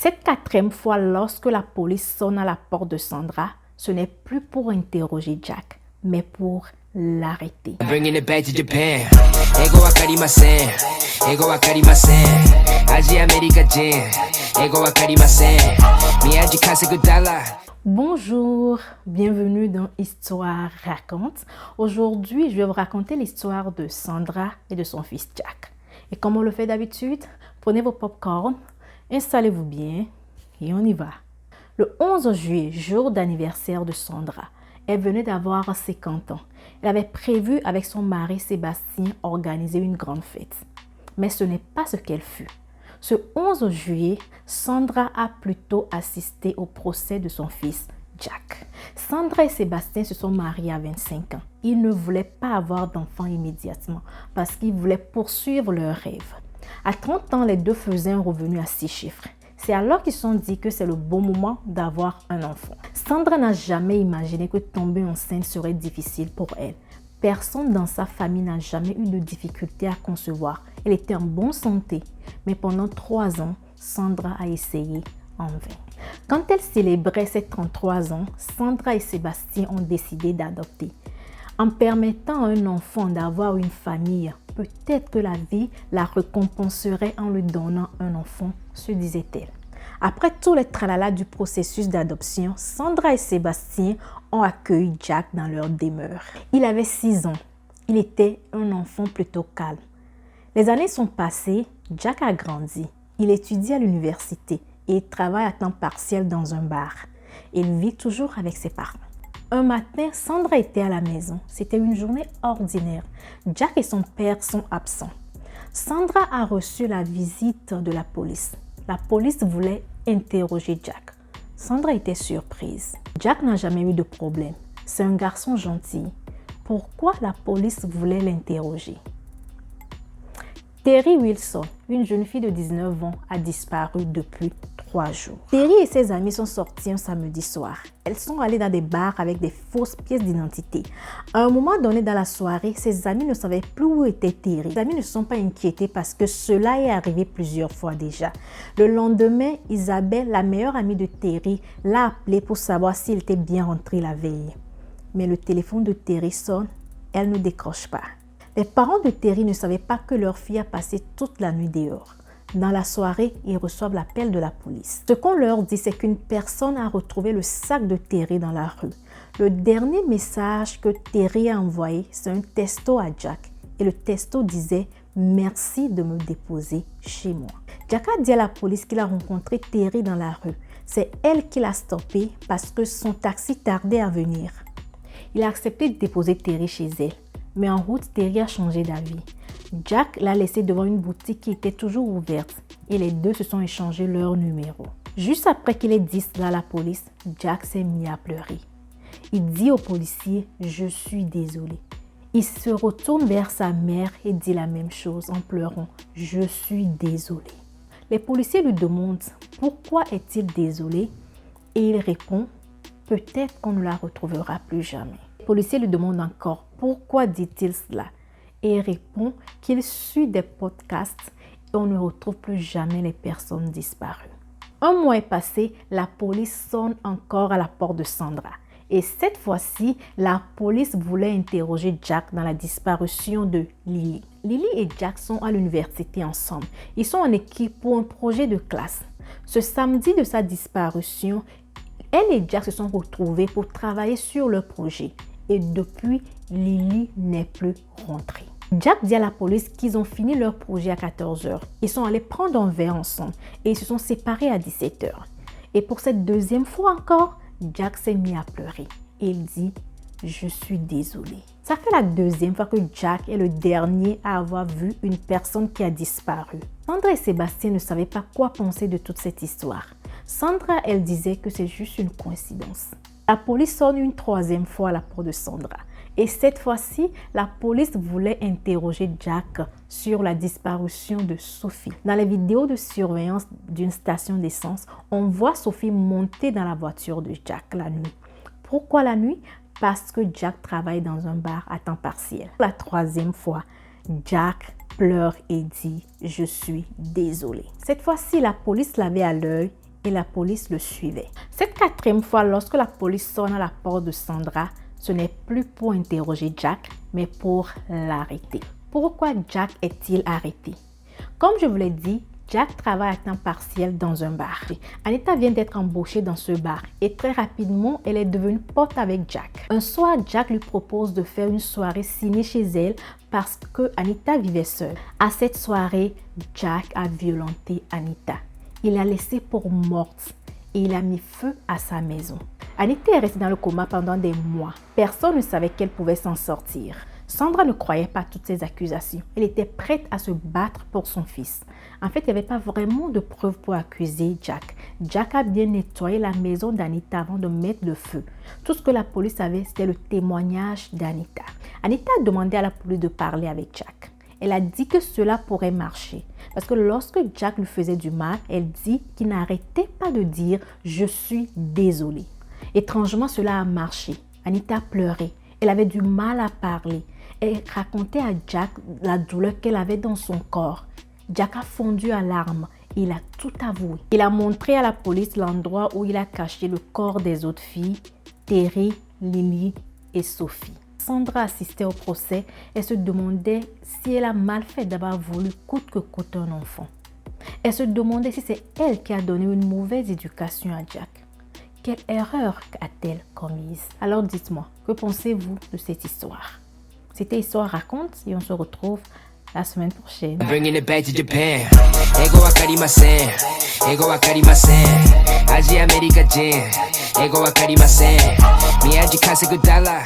Cette quatrième fois, lorsque la police sonne à la porte de Sandra, ce n'est plus pour interroger Jack, mais pour l'arrêter. Bringing it back to Japan. Ego wakarimasen. Ego wakarimasen. Aji America Jin. Ego wakarimasen. Miyaji kasegu dollar. Bonjour, bienvenue dans Histoire raconte. Aujourd'hui, je vais vous raconter l'histoire de Sandra et de son fils Jack. Et comme on le fait d'habitude, prenez vos pop-corn, installez-vous bien et on y va. Le 11 juillet, jour d'anniversaire de Sandra, elle venait d'avoir 50 ans. Elle avait prévu avec son mari Sébastien organiser une grande fête. Mais ce n'est pas ce qu'elle fut. Ce 11 juillet, Sandra a plutôt assisté au procès de son fils Jack. Sandra et Sébastien se sont mariés à 25 ans. Ils ne voulaient pas avoir d'enfants immédiatement parce qu'ils voulaient poursuivre leur rêve. À 30 ans, les deux faisaient un revenu à 6 chiffres. C'est alors qu'ils se sont dit que c'est le bon moment d'avoir un enfant. Sandra n'a jamais imaginé que tomber enceinte serait difficile pour elle. Personne dans sa famille n'a jamais eu de difficulté à concevoir. Elle était en bonne santé. Mais pendant 3 ans, Sandra a essayé en vain. Quand elle célébrait ses 33 ans, Sandra et Sébastien ont décidé d'adopter. En permettant à un enfant d'avoir une famille, peut-être que la vie la récompenserait en lui donnant un enfant, se disait-elle. Après tous les tralala du processus d'adoption, Sandra et Sébastien ont accueilli Jack dans leur demeure. Il avait 6 ans. Il était un enfant plutôt calme. Les années sont passées, Jack a grandi. Il étudie à l'université et il travaille à temps partiel dans un bar. Il vit toujours avec ses parents. Un matin, Sandra était à la maison. C'était une journée ordinaire. Jack et son père sont absents. Sandra a reçu la visite de la police. La police voulait interroger Jack. Sandra était surprise. Jack n'a jamais eu de problème. C'est un garçon gentil. Pourquoi la police voulait l'interroger? Terry Wilson, une jeune fille de 19 ans, a disparu depuis 3 jours. Terry et ses amis sont sortis un samedi soir. Elles sont allées dans des bars avec des fausses pièces d'identité. À un moment donné dans la soirée, ses amis ne savaient plus où était Terry. Les amis ne se sont pas inquiétés parce que cela est arrivé plusieurs fois déjà. Le lendemain, Isabelle, la meilleure amie de Terry, l'a appelé pour savoir s'il était bien rentré la veille. Mais le téléphone de Terry sonne, elle ne décroche pas. Les parents de Terry ne savaient pas que leur fille a passé toute la nuit dehors. Dans la soirée, ils reçoivent l'appel de la police. Ce qu'on leur dit, c'est qu'une personne a retrouvé le sac de Terry dans la rue. Le dernier message que Terry a envoyé, c'est un texto à Jack. Et le texto disait « Merci de me déposer chez moi ». Jack a dit à la police qu'il a rencontré Terry dans la rue. C'est elle qui l'a stoppé parce que son taxi tardait à venir. Il a accepté de déposer Terry chez elle. Mais en route, Terry a changé d'avis. Jack l'a laissé devant une boutique qui était toujours ouverte et les deux se sont échangés leurs numéros. Juste après qu'il ait dit cela à la police, Jack s'est mis à pleurer. Il dit au policier « Je suis désolé ». Il se retourne vers sa mère et dit la même chose en pleurant « Je suis désolé ». Les policiers lui demandent « Pourquoi est-il désolé ?» et il répond « Peut-être qu'on ne la retrouvera plus jamais ». Les policiers lui demandent encore « Pourquoi dit-il cela ?» et il répond qu'il suit des podcasts et on ne retrouve plus jamais les personnes disparues. Un mois est passé, la police sonne encore à la porte de Sandra. Et cette fois-ci, la police voulait interroger Jack dans la disparition de Lily. Lily et Jack sont à l'université ensemble. Ils sont en équipe pour un projet de classe. Ce samedi de sa disparition, elle et Jack se sont retrouvés pour travailler sur leur projet. Et depuis, Lily n'est plus rentrée. Jack dit à la police qu'ils ont fini leur projet à 14h. Ils sont allés prendre un verre ensemble et ils se sont séparés à 17h. Et pour cette deuxième fois encore, Jack s'est mis à pleurer. Et il dit « Je suis désolé ». Ça fait la deuxième fois que Jack est le dernier à avoir vu une personne qui a disparu. Sandra et Sébastien ne savaient pas quoi penser de toute cette histoire. Sandra, elle disait que c'est juste une coïncidence. La police sonne une 3e fois à la porte de Sandra. Et cette fois-ci, la police voulait interroger Jack sur la disparition de Sophie. Dans les vidéos de surveillance d'une station d'essence, on voit Sophie monter dans la voiture de Jack la nuit. Pourquoi la nuit? Parce que Jack travaille dans un bar à temps partiel. La 3e fois, Jack pleure et dit « Je suis désolé ». Cette fois-ci, la police l'avait à l'œil et la police le suivait. Cette quatrième fois, lorsque la police sonne à la porte de Sandra, ce n'est plus pour interroger Jack, mais pour l'arrêter. Pourquoi Jack est-il arrêté? Comme je vous l'ai dit, Jack travaille à temps partiel dans un bar. Anita vient d'être embauchée dans ce bar et très rapidement, elle est devenue pote avec Jack. Un soir, Jack lui propose de faire une soirée ciné chez elle parce que Anita vivait seule. À cette soirée, Jack a violenté Anita. Il l'a laissée pour morte et il a mis feu à sa maison. Anita est restée dans le coma pendant des mois. Personne ne savait qu'elle pouvait s'en sortir. Sandra ne croyait pas toutes ces accusations. Elle était prête à se battre pour son fils. En fait, il n'y avait pas vraiment de preuves pour accuser Jack. Jack a bien nettoyé la maison d'Anita avant de mettre le feu. Tout ce que la police avait, c'était le témoignage d'Anita. Anita a demandé à la police de parler avec Jack. Elle a dit que cela pourrait marcher. Parce que lorsque Jack lui faisait du mal, elle dit qu'il n'arrêtait pas de dire « Je suis désolée ». Étrangement, cela a marché. Anita pleurait. Elle avait du mal à parler. Elle racontait à Jack la douleur qu'elle avait dans son corps. Jack a fondu en larmes et il a tout avoué. Il a montré à la police l'endroit où il a caché le corps des autres filles, Terry, Lily et Sophie. Sandra assistait au procès et se demandait si elle a mal fait d'avoir voulu coûte que coûte un enfant. Elle se demandait si c'est elle qui a donné une mauvaise éducation à Jack. Quelle erreur a-t-elle commise? Alors dites-moi, que pensez-vous de cette histoire? C'était Histoire raconte et on se retrouve la semaine prochaine. Bringing it back to Japan. Ego wakarimasen. Ego wakarimasen. Asia America Jin. Ego wakarimasen. Miyaji kasegu dollar.